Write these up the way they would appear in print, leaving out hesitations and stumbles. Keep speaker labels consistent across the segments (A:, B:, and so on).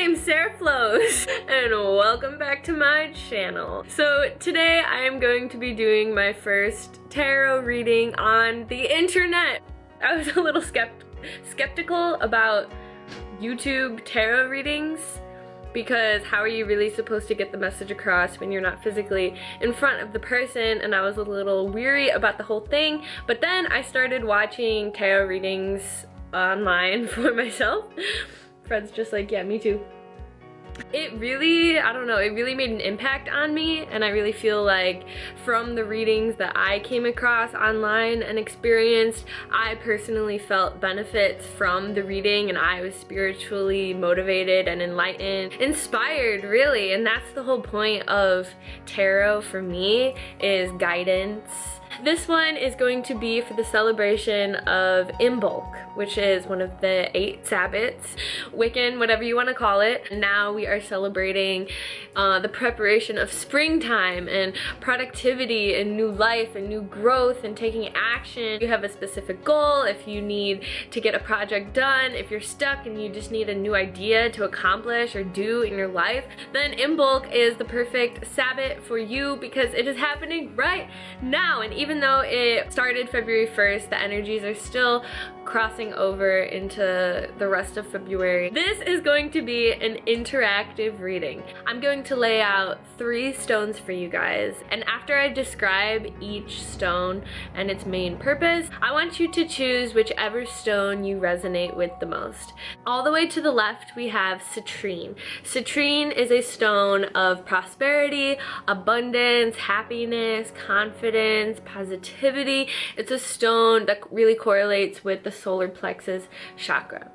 A: name's Sara Flows, and welcome back to my channel. So today I am going to be doing my first tarot reading on the internet. I was a little skeptical about YouTube tarot readings, because how are you really supposed to get the message across when you're not physically in front of the person? And I was a little weary about the whole thing, but then I started watching tarot readings online for myself. Fred's just like, yeah, me too. It really, I don't know, it really made an impact on me, and I really feel like from the readings that I came across online and experienced, I personally felt benefits from the reading, and I was spiritually motivated and enlightened, inspired really, and that's the whole point of tarot for me, is guidance. This one is going to be for the celebration of Imbolc, which is one of the 8 Sabbats, Wiccan, whatever you want to call it. Now we are celebrating the preparation of springtime and productivity and new life and new growth and taking action. If you have a specific goal, if you need to get a project done, if you're stuck and you just need a new idea to accomplish or do in your life, then Imbolc is the perfect Sabbat for you, because it is happening right now. And even though it started February 1st, the energies are still crossing over into the rest of February. This is going to be an interactive reading. I'm going to lay out 3 stones for you guys, and after I describe each stone and its main purpose, I want you to choose whichever stone you resonate with the most. All the way to the left we have Citrine. Citrine is a stone of prosperity, abundance, happiness, confidence, positivity. It's a stone that really correlates with the solar plexus chakra.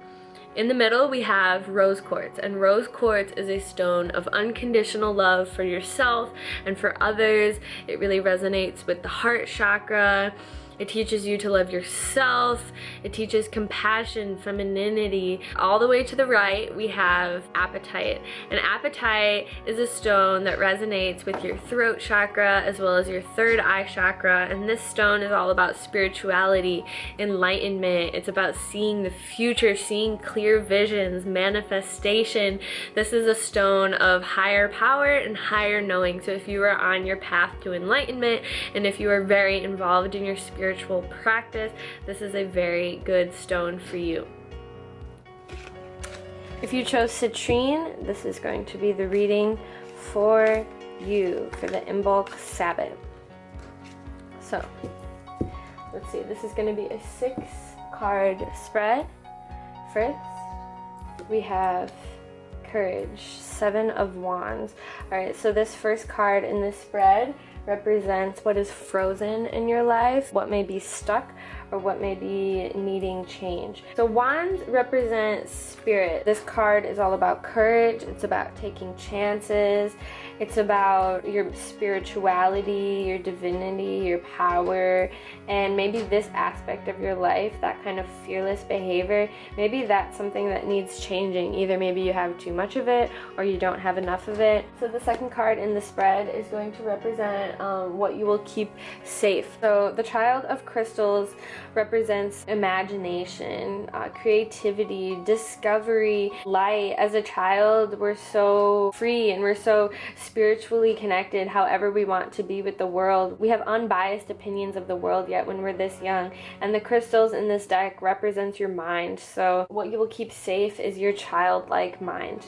A: In the middle we have rose quartz, and rose quartz is a stone of unconditional love for yourself and for others. It really resonates with the heart chakra. It teaches you to love yourself. It teaches compassion, femininity. All the way to the right, we have Apatite. And Apatite is a stone that resonates with your throat chakra as well as your third eye chakra. And this stone is all about spirituality, enlightenment. It's about seeing the future, seeing clear visions, manifestation. This is a stone of higher power and higher knowing. So if you are on your path to enlightenment, and if you are very involved in your spiritual practice, this is a very good stone for you. If you chose Citrine, this is going to be the reading for you for the Imbolc Sabbat. So, let's see, this is going to be a 6-card spread. First, we have Courage, 7 of Wands. Alright, so this first card in this spread represents what is frozen in your life, what may be stuck, or what may be needing change. So Wands represents spirit. This card is all about courage. It's about taking chances. It's about your spirituality, your divinity, your power, and maybe this aspect of your life, that kind of fearless behavior, maybe that's something that needs changing. Either maybe you have too much of it or you don't have enough of it. So the second card in the spread is going to represent what you will keep safe. So the Child of Crystals represents imagination, creativity, discovery, light. As a child, we're so free and we're so spiritually connected however we want to be with the world. We have unbiased opinions of the world yet when we're this young, and the crystals in this deck represents your mind. So what you will keep safe is your childlike mind,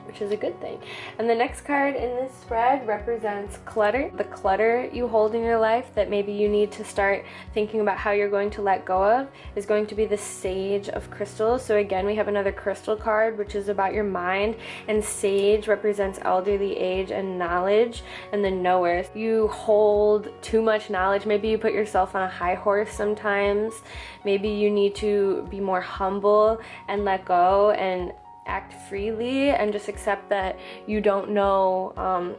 A: which is a good thing. And the next card in this spread represents clutter. The clutter you hold in your life that maybe you need to start thinking about how you're going to let go of is going to be the Sage of Crystals. So again, we have another crystal card, which is about your mind, and Sage represents elderly age and knowledge and the knowers. You hold too much knowledge. Maybe you put yourself on a high horse sometimes. Maybe you need to be more humble and let go and act freely and just accept that you don't know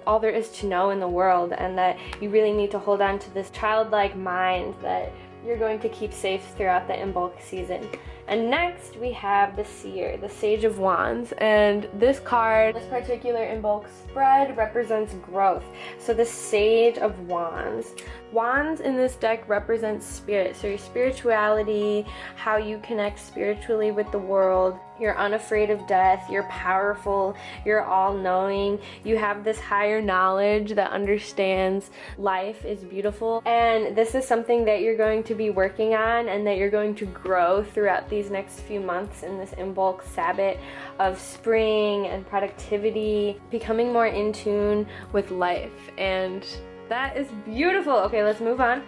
A: all there is to know in the world, and that you really need to hold on to this childlike mind that you're going to keep safe throughout the Imbolc season. And next we have the Seer, the Sage of Wands, and this card, this particular Imbolc spread represents growth. So the Sage of Wands. Wands in this deck represents spirit, so your spirituality, how you connect spiritually with the world. You're unafraid of death, you're powerful, you're all-knowing, you have this higher knowledge that understands life is beautiful, and this is something that you're going to be working on and that you're going to grow throughout these next few months in this Imbolc Sabbath of spring and productivity, becoming more in tune with life, and that is beautiful. Okay, let's move on.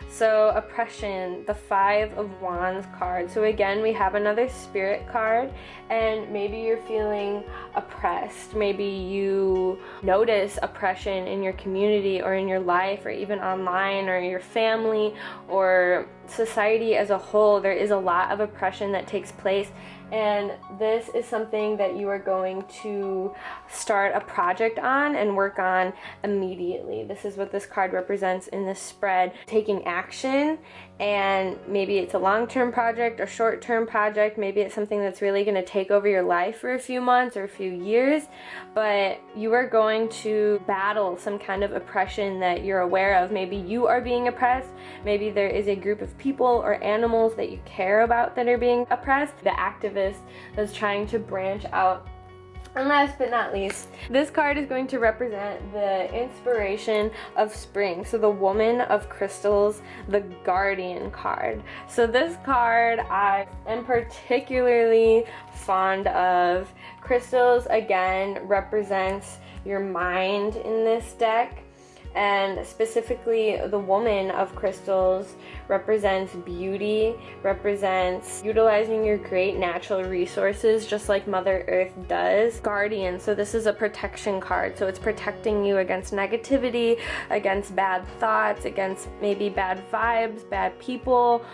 A: So oppression, the 5 of Wands card. So again, we have another spirit card, and maybe you're feeling oppressed. Maybe you notice oppression in your community or in your life or even online or your family or society as a whole. There is a lot of oppression that takes place, and this is something that you are going to start a project on and work on immediately. This is what this card represents in this spread. Taking action, and maybe it's a long-term project or short-term project. Maybe it's something that's really going to take over your life for a few months or a few years, but you are going to battle some kind of oppression that you're aware of. Maybe you are being oppressed. Maybe there is a group of people or animals that you care about that are being oppressed. The activist that's trying to branch out. And last but not least, this card is going to represent the inspiration of spring. So the Woman of Crystals, the Guardian card. So this card I am particularly fond of. Crystals, again, represents your mind in this deck. And specifically, the Woman of Crystals represents beauty, represents utilizing your great natural resources just like Mother Earth does. Guardian, so this is a protection card, so it's protecting you against negativity, against bad thoughts, against maybe bad vibes, bad people,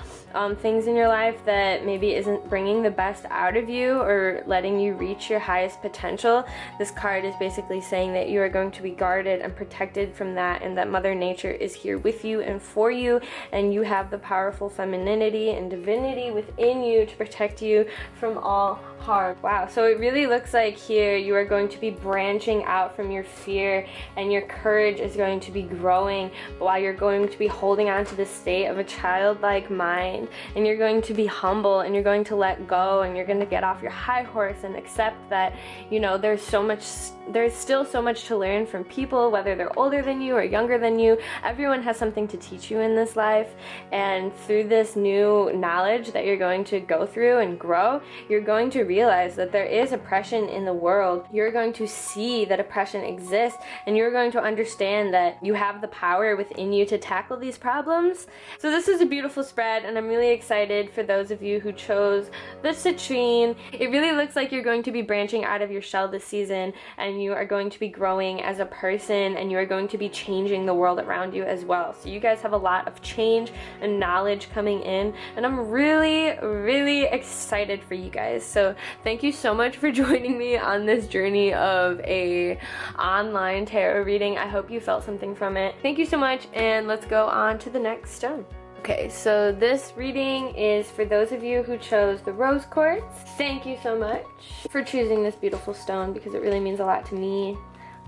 A: things in your life that maybe isn't bringing the best out of you or letting you reach your highest potential. This card is basically saying that you are going to be guarded and protected from that, and that Mother Nature is here with you and for you, and you have the powerful femininity and divinity within you to protect you from all harm. Wow, so it really looks like here you are going to be branching out from your fear, and your courage is going to be growing while you're going to be holding on to the state of a childlike mind, and you're going to be humble, and you're going to let go, and you're going to get off your high horse and accept that, you know, there's still so much to learn from people, whether they're older than you or younger than you. Everyone has something to teach you in this life, and through this new knowledge that you're going to go through and grow, you're going to realize that there is oppression in the world. You're going to see that oppression exists, and you're going to understand that you have the power within you to tackle these problems. So this is a beautiful spread, and I'm really excited for those of you who chose the Citrine. It really looks like you're going to be branching out of your shell this season, and you are going to be growing as a person, and you are going to be changing the world around you as well. So you guys have a lot of change and knowledge coming in, and I'm really excited for you guys. So thank you so much for joining me on this journey of a online tarot reading. I hope you felt something from it. Thank you so much, and let's go on to the next stone. Okay, so this reading is for those of you who chose the rose quartz. Thank you so much for choosing this beautiful stone, because it really means a lot to me.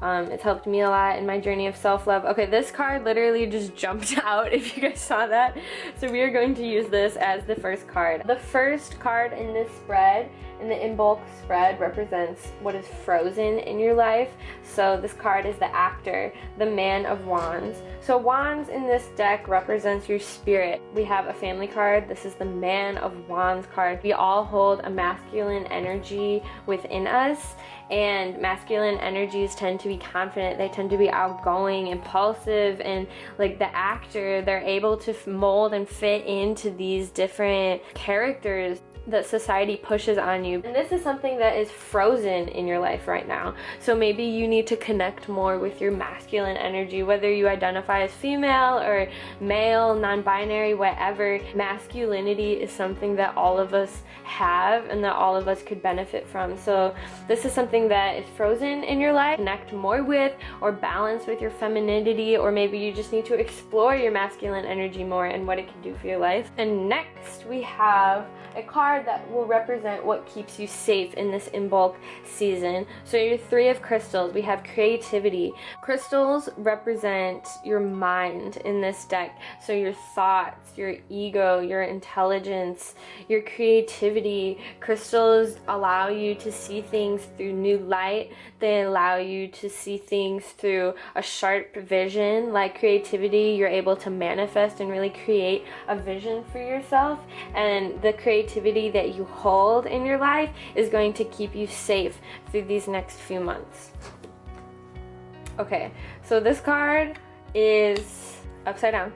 A: It's helped me a lot in my journey of self-love. Okay, this card literally just jumped out, if you guys saw that. So we are going to use this as the first card. The first card in this spread, in the Imbolc spread, represents what is frozen in your life. So this card is the Actor, the Man of Wands. So Wands in this deck represents your spirit. We have a family card. This is the Man of Wands card. We all hold a masculine energy within us, and masculine energies tend to be confident. They tend to be outgoing, impulsive, and like the Actor, they're able to mold and fit into these different characters that society pushes on you. And this is something that is frozen in your life right now. So maybe you need to connect more with your masculine energy, whether you identify as female or male, non-binary, whatever. Masculinity is something that all of us have and that all of us could benefit from. So this is something that is frozen in your life. Connect more with, or balance with your femininity, or maybe you just need to explore your masculine energy more and what it can do for your life. And next we have a card that will represent what keeps you safe in this Imbolc season. So your three of crystals, we have creativity. Crystals represent your mind in this deck. So your thoughts, your ego, your intelligence, your creativity. Crystals allow you to see things through new light. They allow you to see things through a sharp vision. Like creativity, you're able to manifest and really create a vision for yourself, and the creativity that you hold in your life is going to keep you safe through these next few months. Okay, so this card is upside down,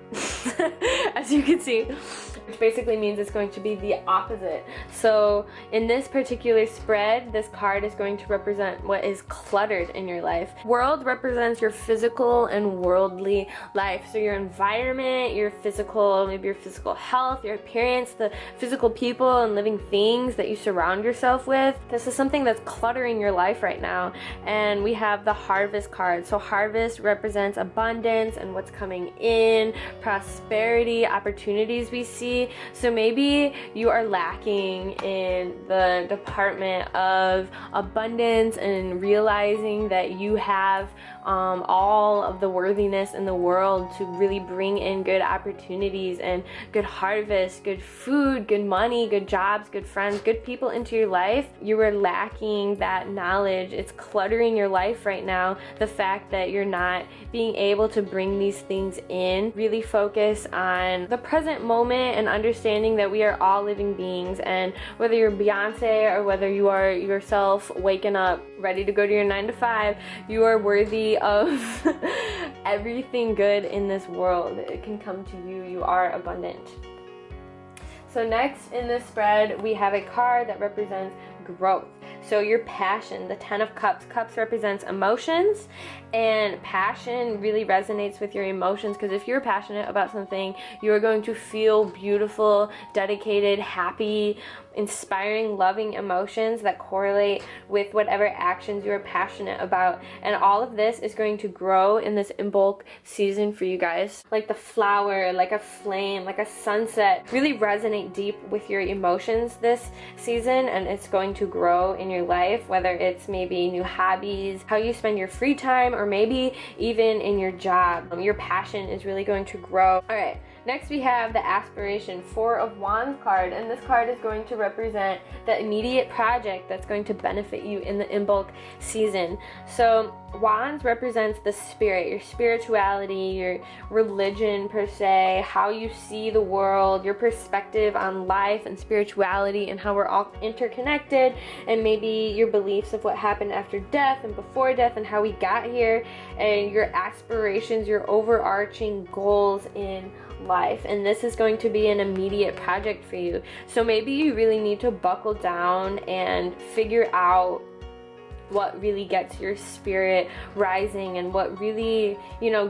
A: as you can see, which basically means it's going to be the opposite. So in this particular spread, this card is going to represent what is cluttered in your life. World represents your physical and worldly life. So your environment, your physical, maybe your physical health, your appearance, the physical people and living things that you surround yourself with. This is something that's cluttering your life right now. And we have the harvest card. So harvest represents abundance and what's coming in, prosperity, opportunities we see. So maybe you are lacking in the department of abundance and realizing that you have all of the worthiness in the world to really bring in good opportunities and good harvest, good food, good money, good jobs, good friends, good people into your life. You are lacking that knowledge. It's cluttering your life right now. The fact that you're not being able to bring these things in. Really focus on the present moment and understanding that we are all living beings, and whether you're Beyonce or whether you are yourself waking up ready to go to your 9 to 5, you are worthy of everything good in this world. It can come to you. You are abundant. So next in this spread, we have a card that represents growth. So your passion, the 10 of Cups. Cups represents emotions, and passion really resonates with your emotions, because if you're passionate about something, you are going to feel beautiful, dedicated, happy, inspiring, loving emotions that correlate with whatever actions you're passionate about. And all of this is going to grow in this Imbolc season for you guys. Like the flower, like a flame, like a sunset. Really resonate deep with your emotions this season, and it's going to grow in your life, whether it's maybe new hobbies, how you spend your free time, or maybe even in your job. Your passion is really going to grow. All right. Next we have the Aspiration 4 of Wands card, and this card is going to represent the immediate project that's going to benefit you in the Imbolc season. So Wands represents the spirit, your spirituality, your religion per se, how you see the world, your perspective on life and spirituality and how we're all interconnected, and maybe your beliefs of what happened after death and before death and how we got here, and your aspirations, your overarching goals in life. And this is going to be an immediate project for you. So maybe you really need to buckle down and figure out what really gets your spirit rising and what really,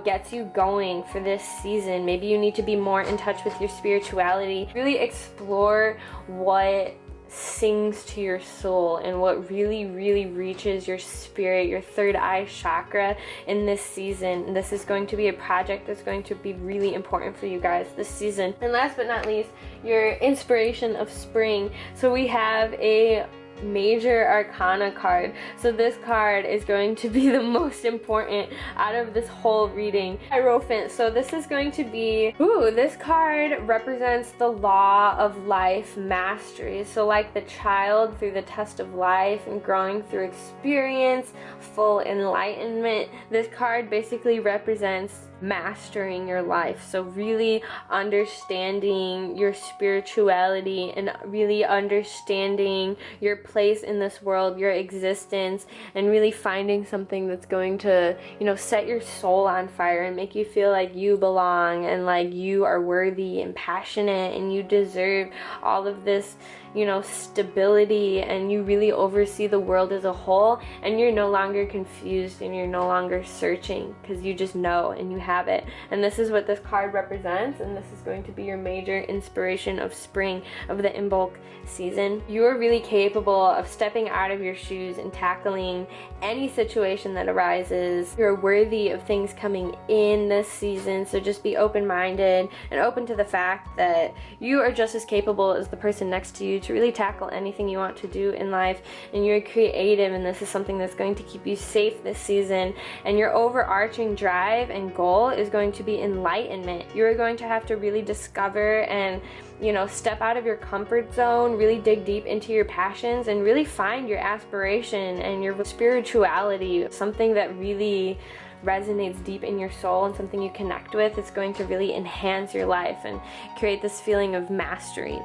A: gets you going for this season. Maybe you need to be more in touch with your spirituality. Really explore what sings to your soul and what really reaches your spirit, your third eye chakra in this season. And this is going to be a project that's going to be really important for you guys this season. And last but not least, your inspiration of spring. So we have a Major Arcana card. So this card is going to be the most important out of this whole reading. Hierophant. So this is going to be, this card represents the law of life mastery. So like the child through the test of life and growing through experience, full enlightenment, this card basically represents mastering your life. So really understanding your spirituality and really understanding your place in this world, your existence, and really finding something that's going to, set your soul on fire and make you feel like you belong and like you are worthy and passionate and you deserve all of this, you know, stability, and you really oversee the world as a whole, and you're no longer confused and you're no longer searching, because you just know and you have it. And this is what this card represents, and this is going to be your major inspiration of spring, of the Imbolc season. You are really capable of stepping out of your shoes and tackling any situation that arises. You're worthy of things coming in this season, so just be open-minded and open to the fact that you are just as capable as the person next to you to really tackle anything you want to do in life. And you're creative, and this is something that's going to keep you safe this season. And your overarching drive and goal is going to be enlightenment. You're going to have to really discover and, you know, step out of your comfort zone, really dig deep into your passions, and really find your aspiration and your spirituality, something that really resonates deep in your soul and something you connect with. It's going to really enhance your life and create this feeling of mastery.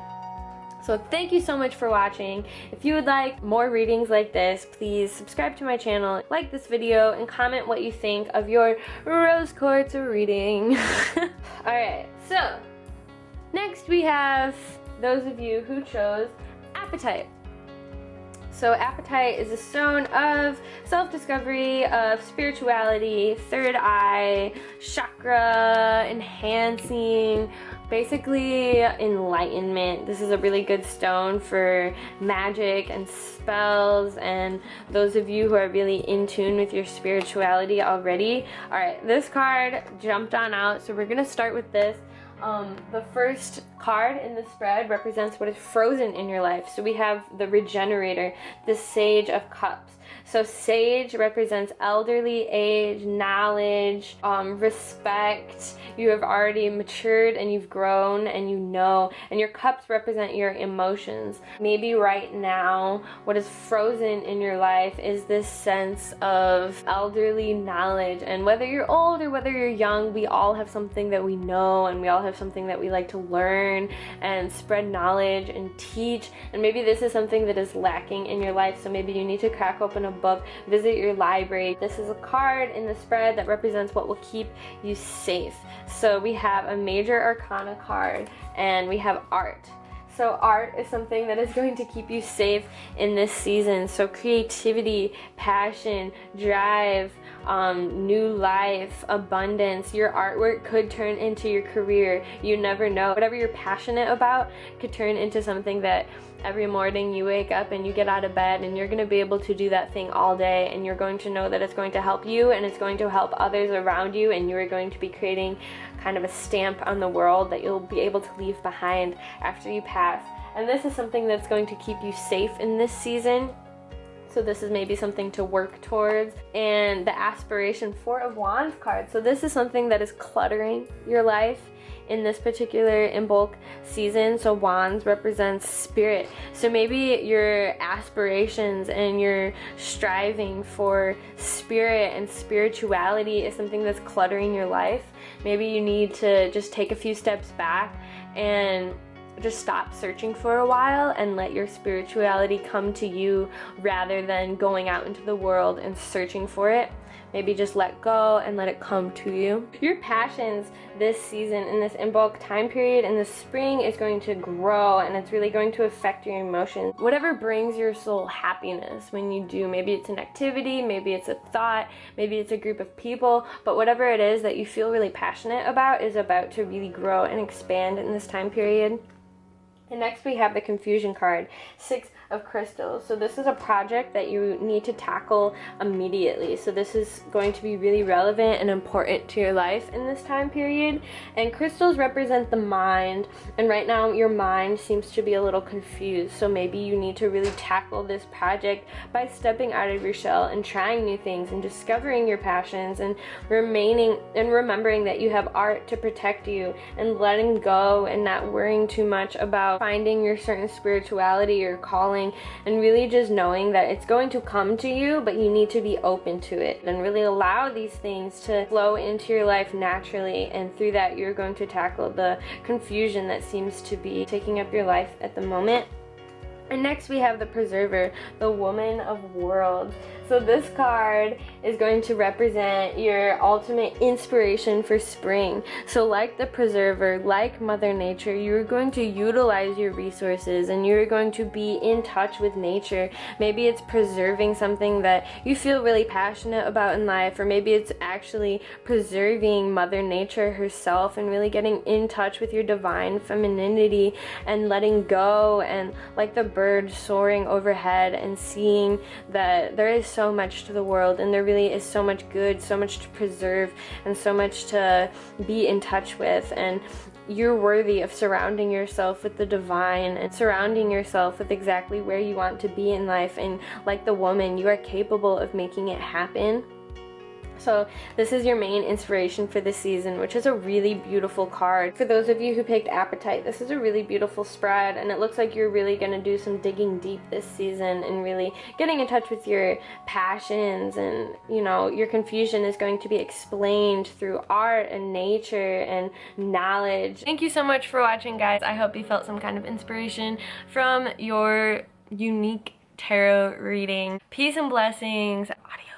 A: So thank you so much for watching. If you would like more readings like this, please subscribe to my channel, like this video, and comment what you think of your rose quartz reading. Alright, so next we have those of you who chose Apatite. So Apatite is a stone of self-discovery, of spirituality, third eye, chakra, enhancing, basically enlightenment. This is a really good stone for magic and spells, and those of you who are really in tune with your spirituality already. Alright, this card jumped on out, so we're gonna start with this. The first card in the spread represents what is frozen in your life. So we have the Regenerator, the Sage of Cups. So Sage represents elderly age, knowledge, respect. You have already matured and you've grown and you know. And your cups represent your emotions. Maybe right now what is frozen in your life is this sense of elderly knowledge. And whether you're old or whether you're young, we all have something that we know, and we all have something that we like to learn and spread knowledge and teach. And maybe this is something that is lacking in your life, so maybe you need to crack open a book, visit your library. This is a card in the spread that represents what will keep you safe. So we have a major arcana card, and we have art. So art is something that is going to keep you safe in this season. So creativity, passion, drive, new life, abundance. Your artwork could turn into your career. You never know. Whatever you're passionate about could turn into something that every morning you wake up and you get out of bed and you're going to be able to do that thing all day, and you're going to know that it's going to help you and it's going to help others around you, and you're going to be creating kind of a stamp on the world that you'll be able to leave behind after you pass. And this is something that's going to keep you safe in this season. So this is maybe something to work towards. And the Aspiration, Four of Wands card. So this is something that is cluttering your life in this particular Imbolc season. So wands represents spirit. So maybe your aspirations and your striving for spirit and spirituality is something that's cluttering your life. Maybe you need to just take a few steps back and just stop searching for a while and let your spirituality come to you rather than going out into the world and searching for it. Maybe just let go and let it come to you. Your passions this season, in this Imbolc time period, in the spring, is going to grow, and it's really going to affect your emotions. Whatever brings your soul happiness when you do, maybe it's an activity, maybe it's a thought, maybe it's a group of people, but whatever it is that you feel really passionate about is about to really grow and expand in this time period. And next we have the Confusion card, Six of Crystals. So this is a project that you need to tackle immediately. So this is going to be really relevant and important to your life in this time period. And crystals represent the mind, and right now your mind seems to be a little confused. So maybe you need to really tackle this project by stepping out of your shell and trying new things and discovering your passions and remembering that you have art to protect you, and letting go and not worrying too much about finding your certain spirituality or calling, and really just knowing that it's going to come to you, but you need to be open to it and really allow these things to flow into your life naturally. And through that, you're going to tackle the confusion that seems to be taking up your life at the moment. And next we have the Preserver, the Woman of Worlds. So this card is going to represent your ultimate inspiration for spring. So like the Preserver, like Mother Nature, you're going to utilize your resources and you're going to be in touch with nature. Maybe it's preserving something that you feel really passionate about in life, or maybe it's actually preserving Mother Nature herself and really getting in touch with your divine femininity and letting go, and like the bird soaring overhead and seeing that there is so much to the world and there really is so much good, so much to preserve, and so much to be in touch with. And you're worthy of surrounding yourself with the divine and surrounding yourself with exactly where you want to be in life. And like the woman, you are capable of making it happen. So this is your main inspiration for this season, which is a really beautiful card. For those of you who picked Apatite, this is a really beautiful spread, and it looks like you're really going to do some digging deep this season and really getting in touch with your passions, and you know, your confusion is going to be explained through art and nature and knowledge. Thank you so much for watching, guys. I hope you felt some kind of inspiration from your unique tarot reading. Peace and blessings. Adios.